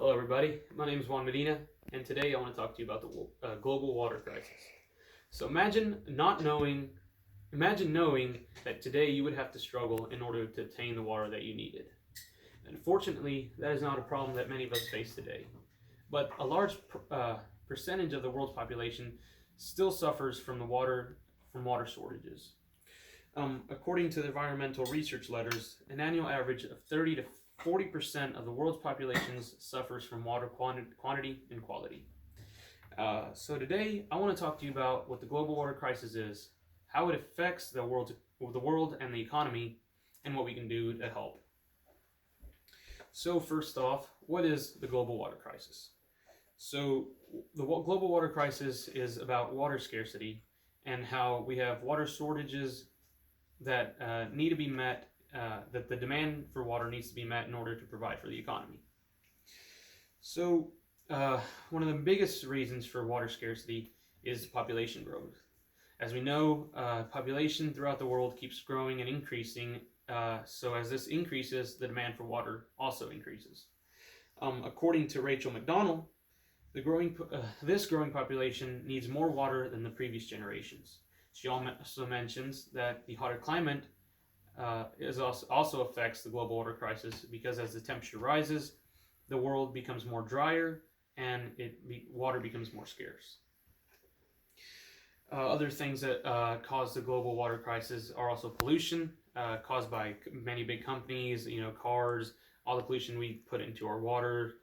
Hello, everybody. My name is Juan Medina, and today I want to talk to you about the global water crisis. So imagine knowing that today you would have to struggle in order to obtain the water that you needed. Unfortunately, that is not a problem that many of us face today. But a large percentage of the world's population still suffers from water shortages. According to the environmental research letters, an annual average of 30 to 40% of the world's population suffers from water quantity and quality. So today, I want to talk to you about what the global water crisis is, how it affects the world and the economy, and what we can do to help. So first off, what is the global water crisis? So the global water crisis is about water scarcity and how we have water shortages that need to be met, that the demand for water needs to be met in order to provide for the economy. So, one of the biggest reasons for water scarcity is population growth. As we know, population throughout the world keeps growing and increasing. So, as this increases, the demand for water also increases. According to Rachel McDonald, this growing population needs more water than the previous generations. She also mentions that the hotter climate also affects the global water crisis because as the temperature rises, the world becomes more drier and water becomes more scarce. Other things that cause the global water crisis are also pollution caused by many big companies, cars, all the pollution we put into our water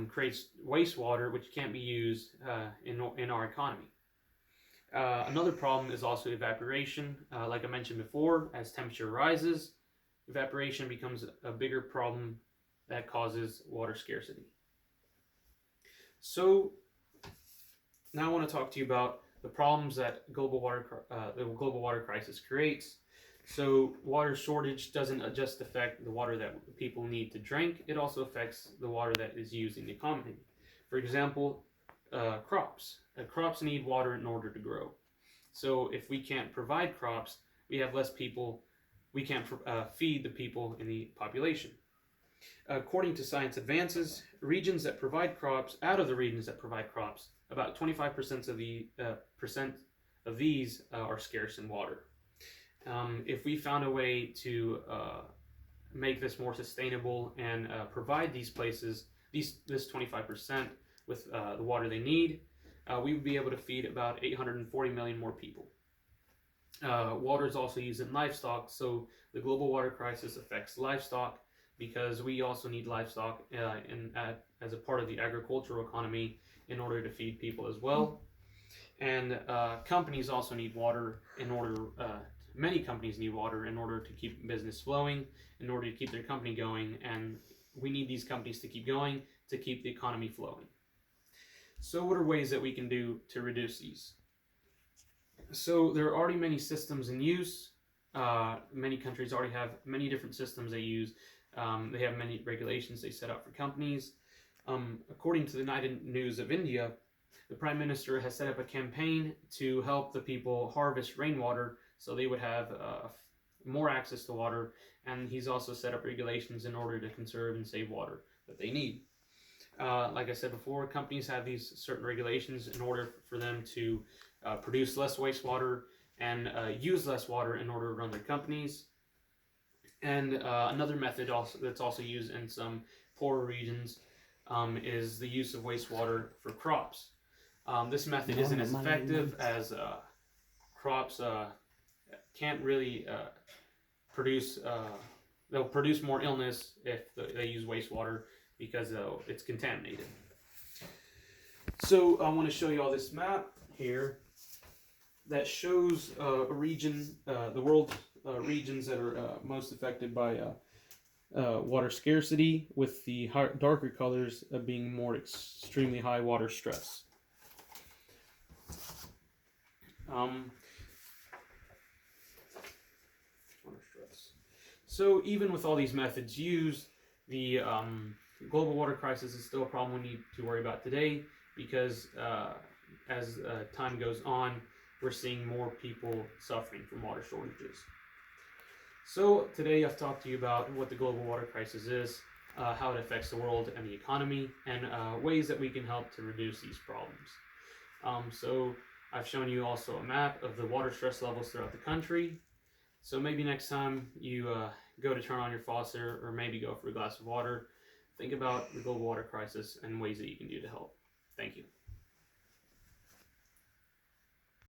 creates wastewater which can't be used in our economy. Another problem is also evaporation. Like I mentioned before, as temperature rises, evaporation becomes a bigger problem that causes water scarcity. So now I want to talk to you about the problems that the global water crisis creates. So water shortage doesn't just affect the water that people need to drink, it also affects the water that is used in the economy. For example, crops. Crops need water in order to grow. So if we can't provide crops, we have less people. We can't feed the people in the population. According to Science Advances, out of the regions that provide crops, about 25% of these are scarce in water. If we found a way to make this more sustainable and provide these places, this 25% with the water they need, we would be able to feed about 840 million more people. Water is also used in livestock, so the global water crisis affects livestock because we also need livestock as a part of the agricultural economy in order to feed people as well. And companies also need water many companies need water in order to keep business flowing, in order to keep their company going, and we need these companies to keep going to keep the economy flowing. So what are ways that we can do to reduce these? So there are already many systems in use. Many countries already have many different systems they use. They have many regulations they set up for companies. According to the United News of India, the Prime Minister has set up a campaign to help the people harvest rainwater so they would have more access to water, and he's also set up regulations in order to conserve and save water that they need. Like I said before, companies have these certain regulations in order for them to produce less wastewater and use less water in order to run their companies. And another method that's also used in some poorer regions is the use of wastewater for crops. This method isn't as effective as crops can't really produce. They'll produce more illness if they use wastewater because it's contaminated. So I want to show you all this map here that shows a region, the world regions that are most affected by water scarcity, with the darker colors being more extremely high water stress. So even with all these methods used, the global water crisis is still a problem we need to worry about today because as time goes on, we're seeing more people suffering from water shortages. So today I've talked to you about what the global water crisis is, how it affects the world and the economy, and ways that we can help to reduce these problems. So I've shown you also a map of the water stress levels throughout the country. So maybe next time you go to turn on your faucet or maybe go for a glass of water, think about the global water crisis and ways that you can do to help. Thank you.